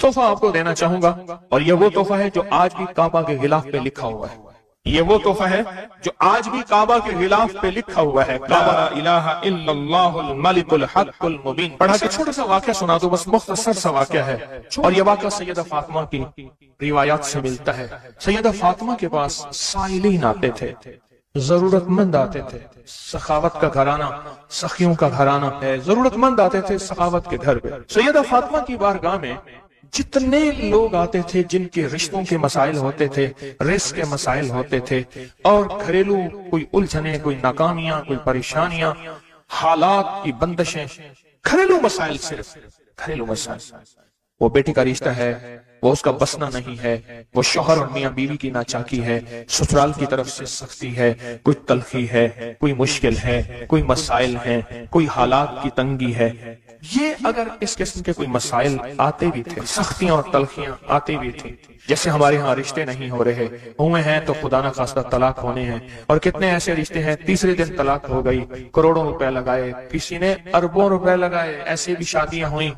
तोहफा आपको देना चाहूंगा, और ये वो तोहफा है जो आज भी काबा के गिलाफ पे लिखा हुआ है। ये वो तोहफा है जो आज भी काबा के गिलाफ पे लिखा हुआ है, ला इलाहा इल्लल्लाहुल मलिकुल हक्कुल मुबीन। पढ़ा के छोटा सा वाकया सुना दो, बस मुख्तसर सा वाकया है, और ये वाकया सैयदा फातिमा की रिवायात से मिलता है। सैयदा फातिमा के पास साइलीन आते थे, जरूरतमंद आते थे। सखावत का घराना, सखियों का घराना है, जरूरतमंद आते थे सखावत के घर पे। सैयदा फातिमा की बारगाह में जितने लोग आते थे जिनके रिश्तों के मसाइल होते थे, रिस्क के मसाइल होते थे, और घरेलू कोई उलझने, कोई नाकामियां, कोई परेशानियां, हालात की बंदिशें, घरेलू मसाइल, सिर्फ घरेलू मसाइल। वो बेटी का रिश्ता है, वो उसका बसना नहीं है, वो शौहर और मियां बीवी की नाचाकी है, ससुराल की तरफ से सख्ती है, कोई तलखी है, कोई मुश्किल है, कोई मसाइल है, कोई हालात की तंगी है। ये अगर इस किस्म के कोई मसाइल आते भी थे, सख्तियां और तलखियां आती भी थी, जैसे हमारे यहाँ रिश्ते नहीं हो रहे, हुए हैं तो खुदा न खास्ता तलाक होने हैं, और कितने ऐसे रिश्ते हैं तीसरे दिन तलाक हो गई, करोड़ों रुपए लगाए, किसी ने अरबों रुपए लगाए, ऐसे भी शादियां हुई,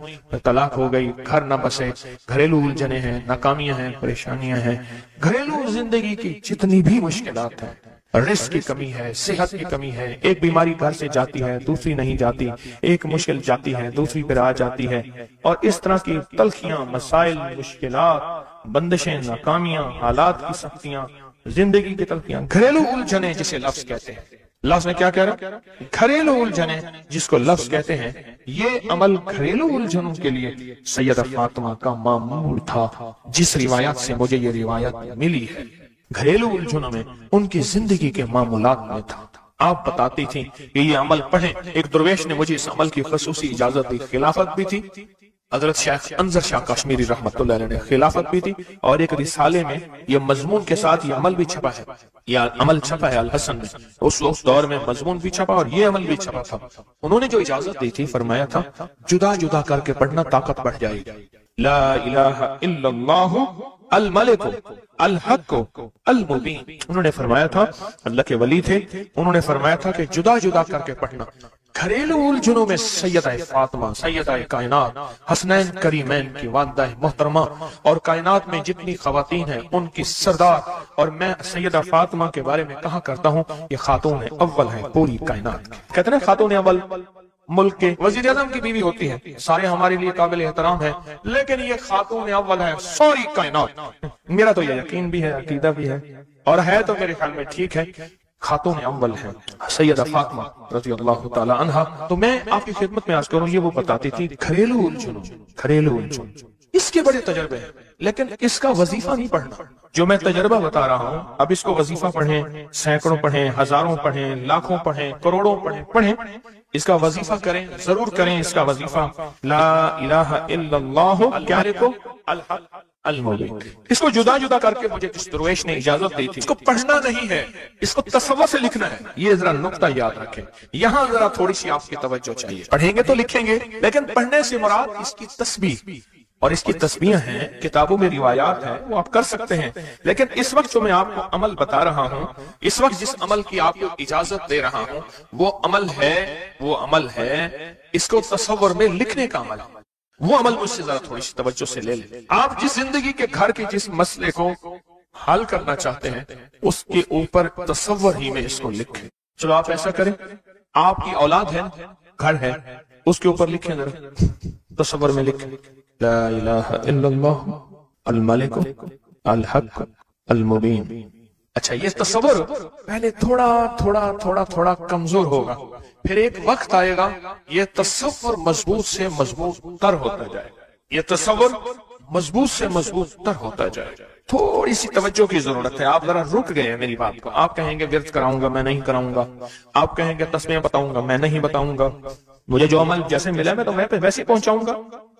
तलाक हो गई, घर न बसे, घरेलू उलझने हैं, नाकामियां हैं, परेशानियां हैं। घरेलू जिंदगी की जितनी भी मुश्किलात हैं, रिस्क की कमी है, सेहत की कमी है, एक बीमारी घर से जाती है, दूसरी नहीं जाती, एक मुश्किल जाती है, दूसरी पर आ जाती है, और इस तरह की तलखियां, मसाइल, मुश्किलात, बंदिशें, नाकामियां, हालात की सख्तियां, जिंदगी की तलखियां, घरेलू उलझने जिसे लफ्ज कहते हैं। लफ्ज में क्या कह रहा? घरेलू उलझने जिसको लफ्ज कहते हैं। ये अमल घरेलू उलझनों के लिए सैयदा फातिमा का मामूल था, जिस रिवायत से मुझे ये रिवायत मिली है। घरेलू उलझनों में उनकी जिंदगी के मामूलात में था। आप बताती थी कि ये अमल पढ़ें। एक दरवेश ने मुझे इस अमल की खसूसी इजाजत दी, खिलाफत भी थी। हजरत शेख अंजर शाह कश्मीरी रहमतुल्लाह अलैह ने खिलाफत भी थी, और एक रिसाले में ये मजमून के साथ ये अमल भी छपा है, या अमल छपा है अल हसन में। उस दौर में मजमून भी छपा और ये अमल भी छपा था। उन्होंने जो इजाजत दी थी, फरमाया था जुदा जुदा करके पढ़ना ताकत बढ़ जाएगी। ला इलाहा इल्लल्लाहु अल मलिकु अल हक्कु अल मुबीन। उन्होंने फरमाया था, अल्लाह के वली थे, उन्होंने फरमाया था कि जुदा जुदा करके पढ़ना। घरेलू उलझनों में सैयदा फातिमा, सैयदा कायनात, हसनैन करीमैन की वालिदा मोहतरमा, और कायनात में जितनी खवातीन हैं उनकी सरदार। और मैं सैयदा फातिमा के बारे में कहा करता हूँ, ये खातून अव्वल है पूरी कायनात। कहते हैं खातून अव्वल मुल्क के वजीर आजम की बीवी होती है, सारे हमारे लिए काबिल एहतराम है, लेकिन ये खातून अव्वल है सारी कायनात। मेरा तो ये यकीन भी है, अकीदा भी है, और है तो मेरे ख्याल में ठीक है, खातून अव्वल है सैयदा फातिमा रज़ियल्लाहु ताला अन्हा। तो मैं आपकी खिदमत में आज करूं, ये वो बताती थी घरेलू उलझनों, घरेलू उलझन, इसके बड़े तजर्बे हैं, लेकिन इसका वजीफा नहीं पढ़ना। जो मैं तजर्बा बता रहा हूं, अब इसको वजीफा पढ़ें, सैकड़ों पढ़ें, हजारों पढ़ें, लाखों पढ़ें, करोड़ों पढ़ें, इसका वजीफा करें, जरूर करें इसका वजीफा। ला इलाहा इल्लल्लाहु क्या लिखो? अल हक अल मुबीन। इसको जुदा जुदा करके मुझे जिस दरवेश ने इजाजत दी थी, इसको पढ़ना नहीं है, इसको तसव्वुर से लिखना है। ये जरा नुक्ता याद रखें, यहाँ जरा थोड़ी सी आपकी तवज्जो चाहिए। पढ़ेंगे तो लिखेंगे, लेकिन पढ़ने से मुराद इसकी तस्बीह, और इसकी तस्बीह हैं, किताबों में रिवायात है, वो आप कर सकते हैं। लेकिन इस वक्त जो मैं आपको अमल बता रहा हूं, इस वक्त जिस अमल की आपको इजाजत दे रहा हूं, वो अमल है इसको तसव्वुर में लिखने का अमल। वो अमल मुझसे जरा थोड़ी सी तवज्जो से ले लें। आप जिस जिंदगी के घर के जिस मसले को हल करना चाहते हैं, उसके ऊपर तसव्वुर ही में इसको लिखें। चलो आप ऐसा करें, आपकी औलाद है, घर है, उसके ऊपर लिखें, जरा तसव्वुर में लिखें, ला इलाहा इल्लल्लाह अल मलिक अल हक अल मुबीन। अच्छा, ये तसव्वुर पहले थोड़ा थोड़ा थोड़ा थोड़ा कमजोर होगा, फिर एक वक्त आएगा ये तसव्वुर मजबूत से मजबूत तर होता जाएगा। ये तसव्वुर मजबूत से मजबूत तर होता जाएगा। थोड़ी सी तवज्जो की जरूरत है। आप जरा रुक गए हैं मेरी बात को। आप कहेंगे विर्द कराऊंगा, मैं नहीं कराऊंगा। आप कहेंगे तस्बीह बताऊंगा, मैं नहीं बताऊंगा। मुझे जो अमल जैसे मिला मैं तो मैं पे वैसे पहुंचाऊंगा।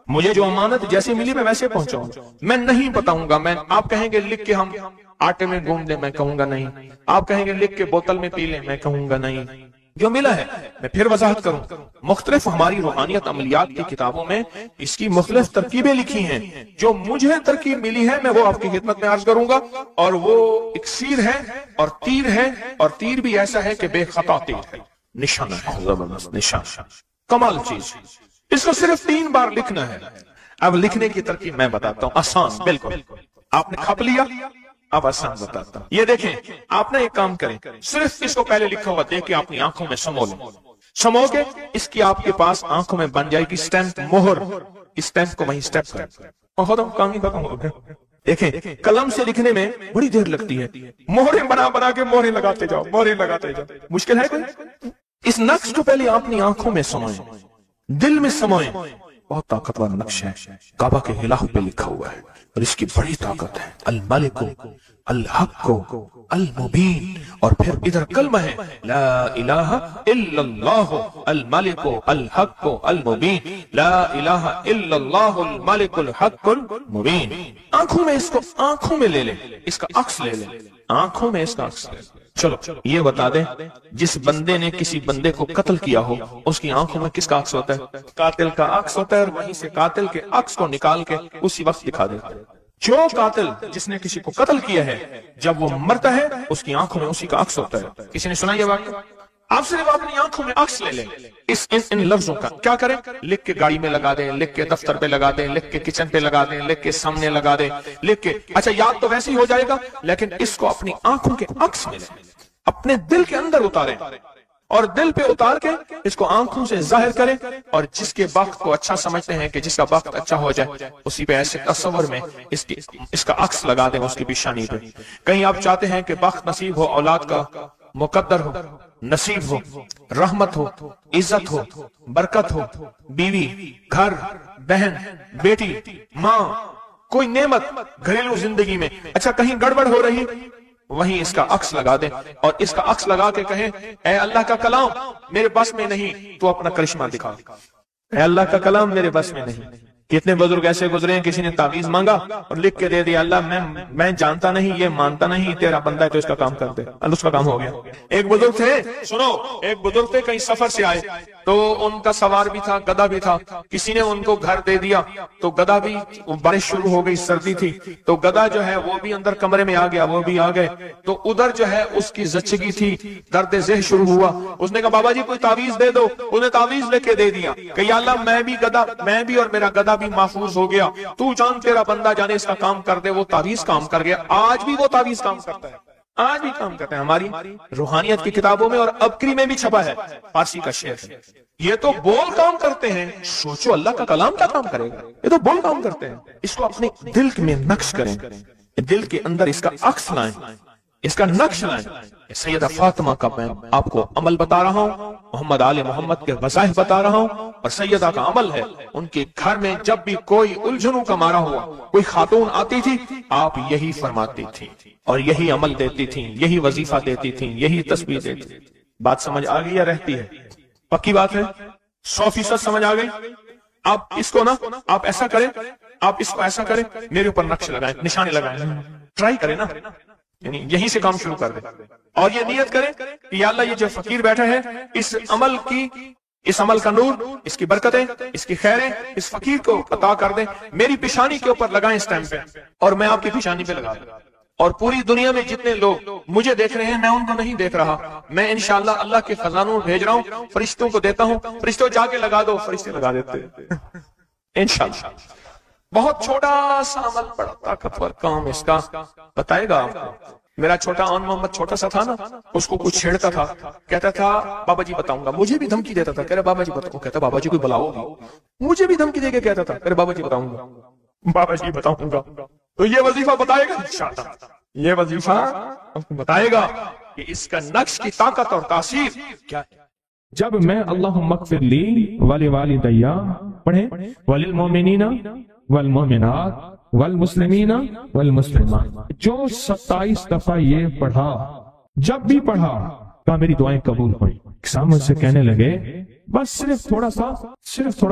मुझे जो अमानत जैसे मिली मैं वैसे पहुंचाऊंगा। मैं नहीं बताऊंगा। आप कहेंगे लिख के हम आटे में गूंद ले, मैं कहूंगा नहीं। आप कहेंगे लिख के बोतल में पी ले, मैं कहूंगा नहीं। जो मिला है मैं फिर वजाहत करूं। मुख्तलिफ हमारी रूहानियत अमलियात की किताबों में इसकी मुख्तलिफ तरकीबें लिखी हैं। जो मुझे तरकीब मिली है मैं वो आपकी खिदमत में अर्ज करूंगा। और वो इक्सीर है और तीर है, और तीर भी ऐसा है कि बेखता तीर है, निशाना है, जबरदस्त निशान, कमाल चीज। इसको सिर्फ 3 बार लिखना है। अब लिखने की तरकीब मैं बताता हूँ, आसान बिल्कुल। आपने खप लिया, अब आसान बताता हूँ। ये देखें, आपने एक काम करें, सिर्फ इसको पहले लिखा हुआ देख के अपनी आंखों में समो लें। समो के इसकी आपके पास आंखों में बन जाएगी स्टैंप, मोहर। इस स्टैंप को वहीं स्टेप करें और खत्म, काम ही खत्म हो गया। देखें, कलम से लिखने में बड़ी देर लगती है, मोहरे बना बना के मोहरे लगाते जाओ, मोहरे लगाते जाओ। मुश्किल है कोई? इस नक्श को पहले अपनी आंखों में समोएं, दिल में समोएं। बहुत ताकतवर नक्श है, काबा के गिलाफ पे लिखा हुआ है और इसकी बड़ी ताकत है। अल मालिको अल हक्को अल मुबीन, और फिर इधर कलमा है ला इलाहा इल्लल्लाहु अल मालिको अल हक्को अल मुबीन, ला इलाहा इल्लल्लाहु अल मालिकुल हक्कुल मुबीन। आंखों में इसको, आंखों में ले ले, इसका अक्स ले ले, आंखों में इसका अक्स ले। चलो ये बता दें, जिस बंदे ने किसी बंदे को कत्ल किया हो उसकी आंखों में किसका अक्स होता है? कातिल का अक्स होता है, और वहीं से कातिल के अक्स को निकाल के उसी वक्त दिखा देता है। जो कातिल जिसने किसी को कत्ल किया है, जब वो मरता है उसकी आंखों में उसी का अक्स होता है। किसी ने सुना ये वाक्य? आप सिर्फ अपनी आंखों में अक्स ले लें इन लफ्जों का। क्या करें? लिख के गाड़ी में लगा दें, लिख के दफ्तर पे लगा दें, लिख के किचन पे लगा दें, लिख के सामने लगा दें, लिख के, अच्छा याद तो वैसे ही हो जाएगा, लेकिन इसको अपनी आंखों के अक्स में लें, अपने दिल के अंदर उतारें और दिल पे उतार के इसको आंखों से जाहिर करें। और जिसके वक्त को अच्छा समझते हैं कि जिसका वक्त अच्छा हो जाए, उसी पे ऐसे तस्वर में इसका अक्स लगा दें उसकी पेशानी पे। कहीं आप चाहते हैं कि वक्त नसीब हो, औलाद का मुकद्दर हो, नसीब हो, रहमत हो, इज्जत हो, बरकत हो, बीवी, घर, बहन, बेटी, माँ, कोई नेमत घरेलू जिंदगी में, अच्छा कहीं गड़बड़ हो रही, वहीं इसका अक्स लगा दें और इसका अक्स लगा के कहें, ऐ अल्लाह का कलाम मेरे बस में नहीं, तो अपना करिश्मा दिखा। ऐ अल्लाह का कलाम मेरे बस में नहीं। कितने बुजुर्ग ऐसे गुजरे हैं, किसी ने तावीज मांगा और लिख के दे दिया, अल्लाह मैं जानता नहीं, ये मानता नहीं, तेरा बंदा है तो इसका काम कर दे, अल्लाह उसका काम हो गया। एक बुजुर्ग थे, सुनो, एक बुजुर्ग थे, कहीं सफर से आए तो उनका सवार भी था, गधा भी था। किसी ने उनको घर दे दिया तो गधा भी, बारिश शुरू हो गई, सर्दी थी, तो गधा जो है वो भी अंदर कमरे में आ गया, वो भी आ गए। तो उधर जो है उसकी जच्चगी थी, दर्द ज़ेह शुरू हुआ। उसने कहा बाबा जी कोई तावीज दे दो। उन्हें तावीज लेके दे दिया कि या अल्लाह मैं भी और मेरा गधा भी महफूज हो गया, तू जान तेरा बंदा जाने इसका काम कर दे। वो तावीज काम कर गया, आज भी वो तावीज काम करता है, आज भी काम करते हैं। हमारी रूहानियत की किताबों में और अबकरी में भी छपा है, फारसी का शेर है। ये तो बोल काम करते हैं, सोचो अल्लाह का कलाम क्या काम करेगा, ये तो बोल काम करते हैं। इसको अपने दिल में नक्श करें, दिल के अंदर इसका अक्स लाएं, इसका नक्श लाएं। सैयदा फातिमा का मैं आपको अमल बता रहा हूँ, मोहम्मद आले मोहम्मद के वज़ाइफ बता रहा हूँ, और सैयदा का अमल है। उनके घर में जब भी कोई उलझनों का मारा हुआ कोई खातून आती थी, आप यही फरमाती थी और यही अमल देती थी, यही वजीफा देती थी, यही तस्बीह देती थी। बात समझ आ गई या रहती है? पक्की बात है, 100% समझ आ गई। आप इसको ना, आप ऐसा करें, आप इसको ऐसा करें, मेरे ऊपर नक्श लगाएं, निशाने लगाएं, ट्राई करें ना, यानी यहीं से काम शुरू कर दें और ये नियत करें कि या अल्लाह ये जो फकीर बैठा है, इस अमल का नूर, इसकी बरकतें, इसकी खैरें इस फकीर को अता कर दें। मेरी पेशानी के ऊपर लगाएं इस टाइम पे, और मैं आपकी पेशानी पे लगा दूं। और पूरी दुनिया में जितने लोग मुझे देख रहे हैं, मैं उनको नहीं देख रहा, मैं इंशाअल्लाह अल्लाह के खजानों भेज रहा हूँ, फरिश्तों को देता हूँ, फरिश्तों जाके लगा दो, फरिश्ते लगा देते इंशाअल्लाह। बहुत छोटा सा अमल, बड़ा ताकतवर काम इसका बताएगा आपको। मेरा छोटा ऑन मोहम्मद छोटा सा था ना, उसको कुछ छेड़ता था, कहता था बाबा जी बताऊंगा, मुझे भी धमकी देता था, कह रहे बाबा जी बताऊंगा, कहता बाबा जी कोई बुलाओ, मुझे भी धमकी देके कहता था, कह रहे बाबा जी बताऊंगा, बाबा जी बताऊंगा। तो ये वजीफा बताएगा इंशाअल्लाह, ये वजीफा आपको बताएगा कि इसका नक्श की ताकत और तासीर क्या है। जब मैं अल्लाहुम्मा ग़फ़िरली वली वालिदैया पढ़े, वलिल मोमिनीना वल मोमिनात वल मुस्लिमीना वल मुस्लिमात, जो 27 दफा ये पढ़ा, जब भी पढ़ा का मेरी दुआएं कबूल हुई। सामने से कहने लगे बस सिर्फ थोड़ा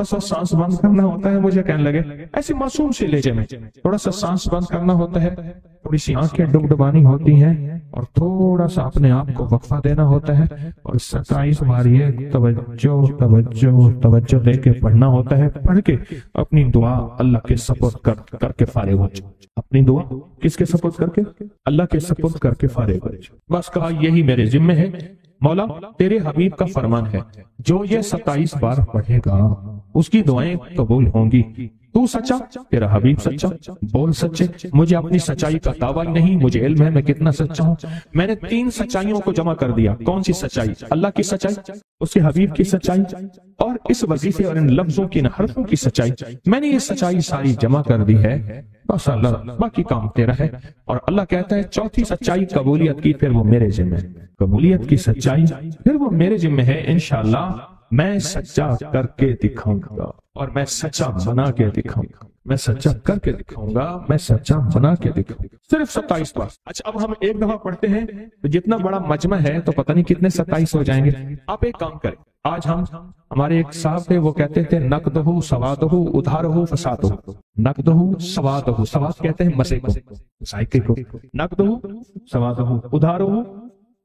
सा सांस बंद करना होता है। मुझे कहने लगे ऐसे मासूम से लहजे में, थोड़ा सा सांस बंद करना होता है, थोड़ी सी आंखें डुबडुबानी होती हैं और थोड़ा सा अपने आप को वक्फा देना होता है और 27 बार ये तवज्जो देके पढ़ना होता है। पढ़ के अपनी दुआ अल्लाह के सपुर्द करके फारिग हो जाओ। अपनी दुआ किसके सपुर्द करके? अल्लाह के सपुर्द करके फारिग हो जाओ। बस कहा यही मेरे जिम्मे है, मौला तेरे हबीब का फरमान है, जो ये 27 बार पढ़ेगा उसकी दुआएं कबूल होंगी। तू सच्चा, तेरा हबीब सच्चा, बोल सच्चे। मुझे अपनी सच्चाई का दावा ही नहीं, मुझे इल्म है मैं कितना सच्चा हूँ। मैंने 3 सच्चाइयों को जमा कर दिया। कौन सी सच्चाई? अल्लाह की सच्चाई, उसके हबीब की सच्चाई, और इस वजीफे और इन लफ्जों की, इन हरफों की सच्चाई। मैंने ये सच्चाई सारी जमा कर दी है, बस अल्लाह बाकी काम तेरा है। और अल्लाह कहता है चौथी सच्चाई कबूलियत की, फिर वो मेरे जिम्मे है। कबूलियत की सच्चाई फिर वो मेरे जिम्मे है। इंशाअल्लाह मैं सच्चा करके दिखाऊंगा, और मैं सच्चा बना के दिखाऊंगा, मैं सच्चा करके दिखाऊंगा, मैं सच्चा बना के दिखाऊंगा। सिर्फ 27 बार। अच्छा, अब हम एक दफा पढ़ते हैं तो जितना बड़ा मजमा है तो पता नहीं कितने 27 हो जाएंगे। आप एक काम करें, आज हम, हमारे एक साहब थे वो कहते थे नकदहु सवादहु उधारहु फसादहु। नकदहु सवादहु, सवाद कहते हैं मसे को, साइके को। नकदहु सवादहु उधारहु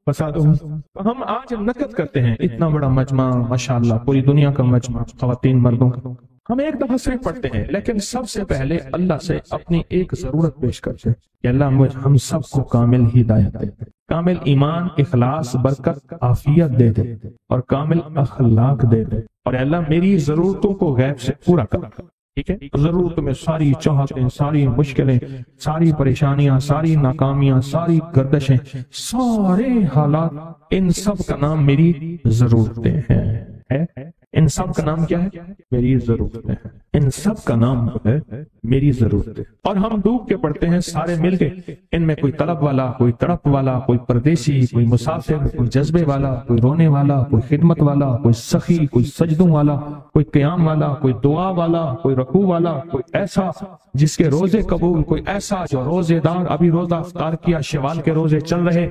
फसादहु। तो हम आज नकद करते हैं इतना बड़ा मजमा, माशाअल्लाह पूरी दुनिया का मजमा, खवातीन मर्दों का। हम एक दफा सिर्फ पढ़ते हैं, लेकिन सबसे पहले अल्लाह से अपनी एक जरूरत पेश करते हैं कि अल्लाह मुझे, हम सबको कामिल हिदायत दे, कामिल ईमान, इखलास, बरकत, आफियत दे दे, और कामिल अखलाक दे दे। और अल्लाह मेरी जरूरतों को गैब से पूरा कर। ठीक है, जरूरत में सारी चाहतें, सारी मुश्किलें, सारी परेशानियां, सारी नाकामियां, सारी गर्दशें, सारे हालात, इन सब का नाम मेरी जरूरतें हैं। इन सब का नाम क्या है? मेरी जरूरतें हैं। इन सब का नाम है मेरी जरूरतें। और हम डूब के पढ़ते हैं सारे मिलके, इनमें कोई तलब वाला, कोई तड़प वाला, कोई परदेसी, कोई मुसाफिर, कोई जज्बे वाला, कोई रोने वाला, कोई खिदमत वाला, कोई सखी, कोई सजदों वाला, कोई क़याम वाला, कोई दुआ वाला, कोई रकू वाला, कोई ऐसा जिसके रोजे कबूल, कोई ऐसा जो रोजेदार, अभी रोजा अफ्तार किया, शवाल के रोजे चल रहे,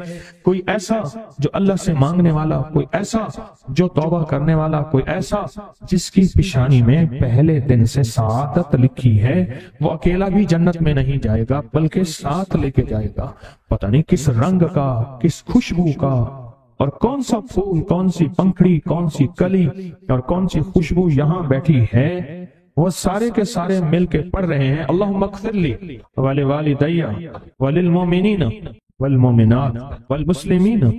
कोई ऐसा जो अल्लाह से मांगने वाला, कोई ऐसा जो तौबा करने वाला, कोई ऐसा जिसकी पेशानी में पहले दिन से सादत लिखी है। वो अकेला भी जन्नत में नहीं जाएगा बल्कि साथ लेके जाएगा, पता नहीं किस रंग का, किस खुशबू का, और कौन सा फूल, कौन सी पंखड़ी, कौन सी कली और कौन सी खुशबू यहाँ बैठी है। वो सारे के सारे मिल के पढ़ रहे हैं अल्लाहुम्मा अग़फ़िरली वली वालिदैया वलिल मोमिनीना वल मोमिनात वल मुस्लिमीना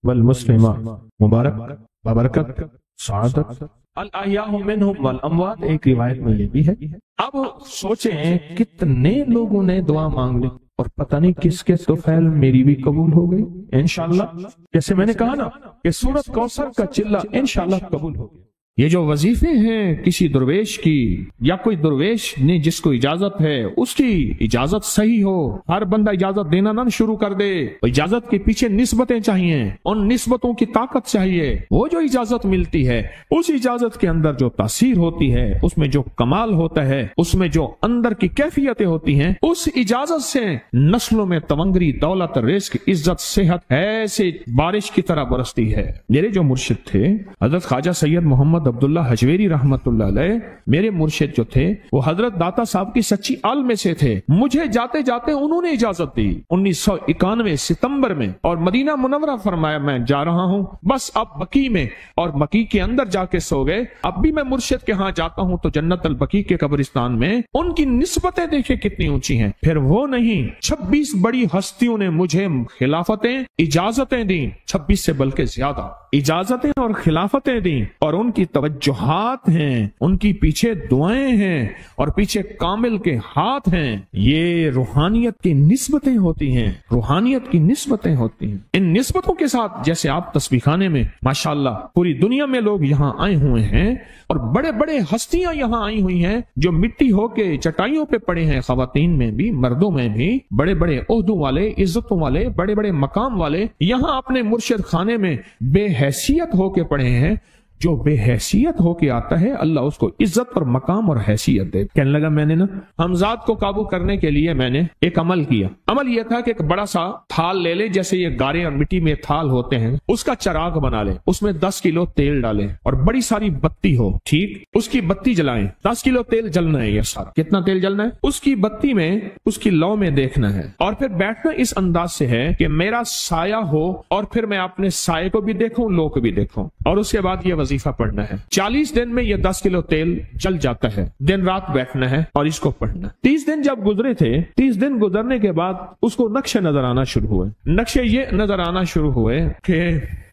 वल मुस्लिमात। मुबारक, बबरकत, सादत, अल अहयाउ मिनहुम वल अमवात। एक रिवायत में ये भी है। अब सोचें कितने लोगों ने दुआ मांग ली और पता नहीं किसके तौफैल मेरी भी कबूल हो गई इंशाअल्लाह। जैसे मैंने कहा ना कि सूरत कौसर का चिल्ला इंशाअल्लाह कबूल हो गया। ये जो वजीफे हैं किसी दुर्वेश की, या कोई दुर्वेश ने जिसको इजाजत है उसकी इजाजत सही हो। हर बंदा इजाजत देना ना शुरू कर दे। इजाजत के पीछे निस्बतें चाहिए, उन निस्बतों की ताकत चाहिए। वो जो इजाजत मिलती है उस इजाजत के अंदर जो तासीर होती है, उसमें जो कमाल होता है, उसमें जो अंदर की कैफियतें होती हैं, उस इजाजत से नस्लों में तवंगरी, दौलत, रिस्क, इज्जत, सेहत ऐसे बारिश की तरह बरसती है। मेरे जो मुर्शिद थे हजरत ख्वाजा सैयद मोहम्मद अब्दुल्ला हजवेरी रहमतुल्लाह अलैह, मेरे मुर्शिद जो थे वो हजरत दाता साहब की सच्ची आल में से थे। मुझे जाते जाते उन्होंने इजाजत दी 1991 सितंबर में, और मदीना मुनव्वरा फरमाया मैं जा रहा हूँ, बस अब बकी में, और बकी के अंदर जाके सो गए। अब भी मैं मुर्शिद के यहाँ जाता हूँ तो जन्नत अल बकी के कब्रिस्तान में उनकी निस्बतें देखे कितनी ऊंची हैं। फिर वो नहीं, 26 बड़ी हस्तियों ने मुझे खिलाफतें, इजाजतें दी, 26 से बल्कि ज्यादा इजाजतें और खिलाफतें दी, और उनकी तवज्जुहात हैं, उनकी पीछे दुआएं हैं, और पीछे कामिल के हाथ हैं। ये रूहानियत की निस्बतें होती हैं, रूहानियत की निस्बतें होती हैं। इन निस्बतों के साथ जैसे आप तस्बीह खाने में माशाअल्लाह पूरी दुनिया में लोग यहाँ आए हुए हैं, और बड़े बड़े हस्तियां यहाँ आई हुई हैं जो मिट्टी होके चटाइयों पे पड़े हैं, खवातीन में भी, मर्दों में भी, बड़े बड़े ओहदों वाले, इज्जतों वाले, बड़े बड़े मकाम वाले यहाँ अपने मुर्शिद खाने में बेहैसियत होके पड़े हैं। जो बेहैसियत होके आता है अल्लाह उसको इज्जत और मकाम और हैसियत दे। कहने लगा मैंने ना हमजाद को काबू करने के लिए मैंने एक अमल किया। अमल यह था कि एक बड़ा सा थाल ले ले, जैसे ये गारे और मिट्टी में थाल होते हैं, उसका चराग बना ले, उसमें 10 किलो तेल डालें और बड़ी सारी बत्ती हो, ठीक, उसकी बत्ती जलाएं। 10 किलो तेल जलना है, ये सारा कितना तेल जलना है, उसकी बत्ती में, उसकी लौ में देखना है। और फिर बैठना इस अंदाज से है कि मेरा साया हो और फिर मैं अपने साये को भी देखूं, लो को भी देखूं, और उसके बाद ये वजीफा पढ़ना है। 40 दिन में ये 10 किलो तेल जल जाता है। दिन रात बैठना है और इसको पढ़ना। 30 दिन जब गुजरे थे, 30 दिन गुजरने के बाद उसको नक्शे नजर आना शुरू हुए। नक्शे ये नजर आना शुरू हुए कि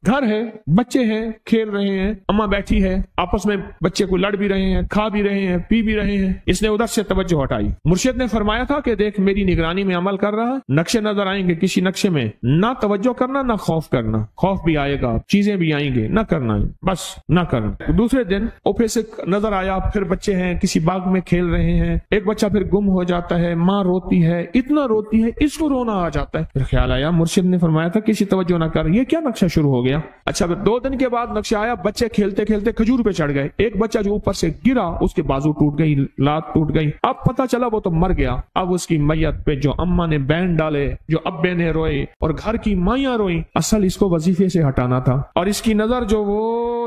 گھر ہے، بچے ہیں، کھیل رہے ہیں، اماں بیٹھی ہے، آپس میں بچے کو لڑ بھی رہے ہیں، کھا بھی رہے ہیں، پی بھی رہے ہیں، اس نے ادھر سے توجہ ہٹائی۔ مرشد نے فرمایا تھا کہ دیکھ میری نگرانی میں عمل کر رہا، نقشے نظر آئیں گے، کسی نقشے میں نہ توجہ کرنا نہ خوف کرنا، خوف بھی آئے گا، چیزیں بھی آئیں گے، نہ کرنا، بس نہ کرنا۔ دوسرے دن اوپر سے نظر آیا، پھر بچے ہیں کسی باغ میں کھیل رہے ہیں، ایک بچہ پھر گم ہو جاتا ہے، ماں روتی ہے، اتنا روتی ہے اس کو رونا آ جاتا ہے۔ پھر خیال آیا مرشد نے فرمایا تھا کسی توجہ نہ کر، یہ کیا نقشہ شروع ہو گیا؟ اچھا 2 دن کے بعد نقشہ آیا، بچے کھیلتے کھیلتے کھجور پہ چڑھ گئے، ایک بچہ جو اوپر سے گرا اس کے بازو ٹوٹ گئی، لات ٹوٹ گئی، اب پتہ چلا وہ تو مر گیا۔ اب اس کی میت پہ جو اماں نے بین ڈالے، جو ابے نے روئے اور گھر کی مائیاں روئیں، اصل اس کو وظیفے سے ہٹانا تھا اور اس کی نظر جو وہ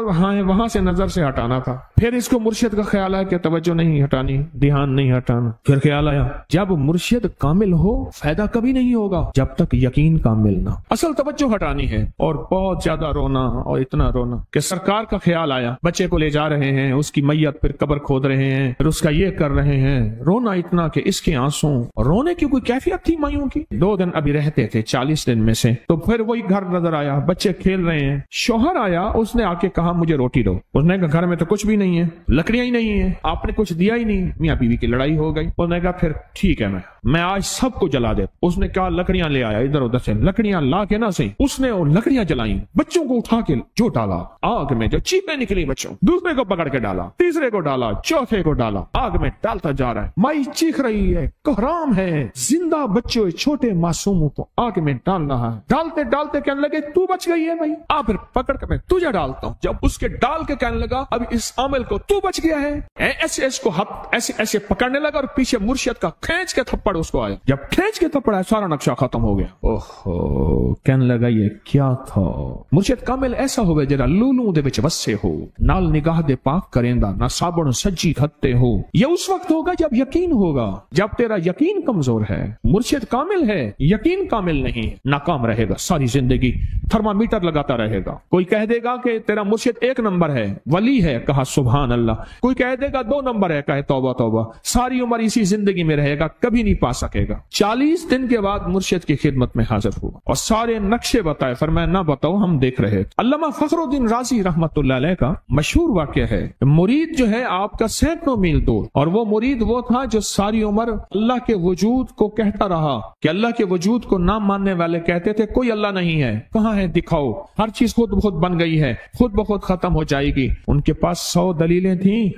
وہاں سے نظر سے ہٹانا تھا۔ پھر اس کو مرشد کا خیال آیا کہ توجہ نہیں ہٹانی، دھیان نہیں ہٹانا۔ پھر خیال آیا جب مرشد کامل ہو فائدہ کبھی نہیں ہوگا جب تک یقین کامل نہ، اصل توجہ ہٹانی ہے۔ اور بہت زیادہ رونا اور اتنا رونا کہ سرکار کا خیال آیا، بچے کو لے جا رہے ہیں، اس کی میت پھر قبر کھود رہے ہیں، پھر اس کا یہ کر رہے ہیں، رونا اتنا کہ اس کے آنسوں، رونے کی کوئی کیفیت تھی مائیوں کی۔ 2 دن ابھی رہتے تھے 40 دن میں سے، تو پھر وہی گھر نظر آیا، بچے کھیل رہے ہیں، شوہر آیا، اس نے آ کے کہا مجھے روٹی دو۔ اس نے کہا گھر میں تو کچھ بھی نہیں ہے، لکڑیاں ہی نہیں ہیں، آپ نے کچھ دیا ہی نہیں۔ میاں بیوی کی لڑائی ہو گئی۔ اس نے کہا پھر ٹھیک ہے میں آج سب کو جلا دے۔ اس نے کہا لکڑیاں لے آیا، ادھر ادھر سے لکڑیاں لا کے نہ صحیح، اس نے لکڑیاں جلائیں، بچوں کو اٹھا کے جو ڈالا آگ میں، جو چیخیں نکلی بچوں، دوسرے کو پکڑ کے ڈالا، تیسرے کو ڈالا، چوتھے کو ڈالا، آگ میں ڈالتا جا رہا ہے۔ مائی چیخ رہی ہے، کوہرام ہے، زندہ بچوں چھوٹے معصوموں کو آگ میں ڈال رہا ہے۔ ڈالتے ڈالتے کہنے لگے تو بچ گئی ہے بھائی، پھر پکڑ کے میں تجھے ڈالتا ہوں۔ جب اس کے ڈال کے کہنے لگا اب اس عامل کو تو بچ گیا ہے، ایسے اس کو ایسے پکڑنے لگا اور پیچھے مرشد کا کھینچ کے تھپڑ اس کو آیا۔ جب کھینچ کے تھپڑ آیا سارا نقشہ ختم ہو گیا۔ اوہو کہنے لگا یہ کیا تھا؟ مرشد کامل ایسا ہوئے جرا لولوں دے وچ وسے ہو، نال نگاہ دے پاک کریندا، نہ صابن سجی کھتے ہو۔ یہ اس وقت ہوگا جب یقین ہوگا، جب تیرا یقین کمزور ہے۔ مرشد کامل ہے، یقین کامل نہیں، ناکام رہے گا ساری زندگی، تھرمامیٹر لگاتا رہے گا۔ کوئی کہہ دے گا کہ تیرا مرشد 1 نمبر ہے، ولی ہے، کہا سبحان اللہ۔ کوئی کہہ دے گا 2 نمبر ہے، کہے توبہ توبہ۔ ساری عمر اسی زندگی میں رہے گا، کبھی نہیں پا سکے گا۔ 40 دن کے بعد مرشد کی خدمت میں حاضر ہوا اور سارے نقشے بتائے، فرمایا نہ بتاؤ ہم دیکھ رہے تھے۔ علامہ فخر الدین رازی رحمت اللہ علیہ کا مشہور واقعہ ہے، مرید جو ہے آپ کا سینکڑوں میل دور، اور وہ مرید وہ تھا جو ساری عمر اللہ کے وجود کو کہتا رہا کہ اللہ کے وجود کو نہ ماننے والے کہتے تھے کوئی اللہ نہیں ہے، کہاں ہے دکھاؤ، ہر چیز خود بخود بن گئی ہے، خود بخود ختم ہو جائے گی۔ ان کے پاس 100 دلیلیں تھیں،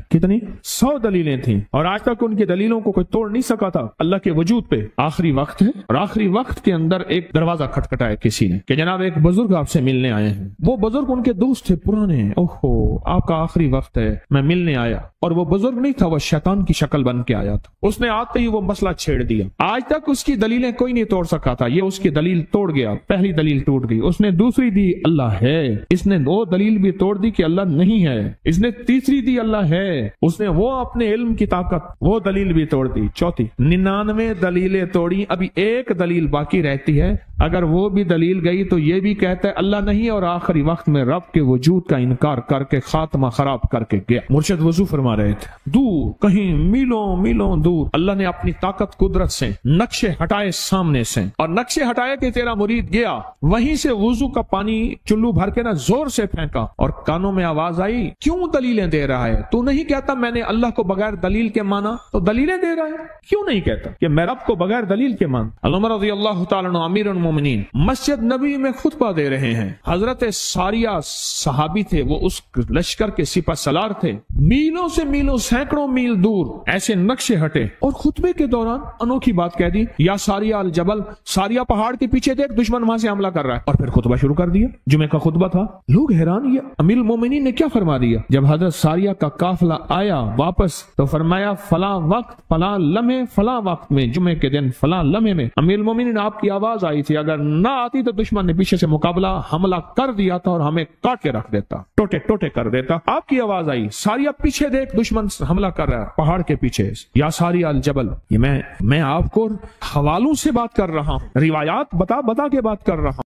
کتنی 100 دلیلیں تھیں، اور آج تک ان کی دلیلوں کو کوئی توڑ نہیں سکا تھا اللہ کے وجود پہ۔ آخری وقت ہے اور آخری وقت کے اندر ایک دروازہ کھٹکھٹایا کسی نے کہ جناب ایک بزرگ آپ سے ملنے آئے ہیں۔ وہ بزرگ ان کے دوست تھے پرانے، اوہو آپ کا آخری وقت ہے، میں ملنے آیا۔ اور وہ بزرگ نہیں تھا، وہ شیطان کی شکل بن کے آیا تھا۔ اس نے آتے ہی وہ مسئلہ چھیڑ دیا، آج تک اس کی دلیلیں کوئی نہیں توڑ سکا تھا، یہ اس کی دلیل توڑ گیا۔ پہلی دلیل ٹوٹ گئی، اس نے دوسری دی اللہ ہے، اس نے 2 دلیل بھی توڑ دی کہ اللہ نہیں ہے، اس نے تیسری دی اللہ ہے، اس نے وہ اپنے علم کی طاقت وہ دلیل بھی توڑ دی۔ چوتھی 99 دلیلیں توڑی، ابھی ایک دلیل باقی رہتی ہے، اگر وہ بھی دلیل گئی تو یہ بھی کہتا ہے اللہ نہیں، اور آخری وقت میں رب کے وجود کا انکار کر کے خاتمہ خراب کر کے گیا۔ مرشد وضو فرما رہے تھے، دور کہیں میلوں میلوں دور اللہ نے اپنی طاقت قدرت سے نقشے ہٹائے سامنے سے، اور نقشے ہٹائے کہ تیرا مرید گیا، وہیں سے وضو کا پانی چلو بھر کے نہ زور سے پھینکا، اور کانوں میں آواز آئی کیوں دلیلیں دے رہا ہے؟ تو نہیں کہتا میں نے اللہ کو بغیر دلیل کے مانا، تو دلیلیں دے رہا ہے؟ کیوں نہیں کہتا کہ میں رب کو بغیر دلیل کے مان؟ عمر رضی اللہ تعالیٰ عنہ امیر المومنین مسجد نبی میں خطبہ دے رہے ہیں، حضرت ساریہ صحابی تھے، وہ اس لشکر کے سپہ سالار تھے، میلوں سے میلوں سینکڑوں میل دور ایسے نقشے ہٹے، اور خطبے کے دوران انوکھی بات کہہ دی، یا ساریہ الجبل، ساریہ پہاڑ کے پیچھے دیکھ دشمن وہاں سے حملہ کر رہا ہے، اور پھر خطبہ شروع کر دیا۔ جمعہ کا خطبہ تھا، لوگ حیران، یہ امیر المومنین نے کیا فرما دیا؟ جب حضرت ساریہ کا قافلہ آیا واپس تو فرمایا فلاں وقت فلاں لمحے فلاں وقت میں، جمعے کے دن فلاں لمحے میں امیر المومنین آپ کی آواز آئی تھی، اگر نہ آتی تو دشمن نے پیچھے سے مقابلہ حملہ کر دیا تھا اور ہمیں کاٹ کے رکھ دیتا، ٹوٹے ٹوٹے کر دیتا۔ آپ کی آواز آئی، ساریہ پیچھے دیکھ دشمن حملہ کر رہا ہے پہاڑ کے پیچھے، یا ساریہ الجبل۔ یہ میں آپ کو حوالوں سے بات کر رہا ہوں، روایات بتا کے بات کر رہا ہوں۔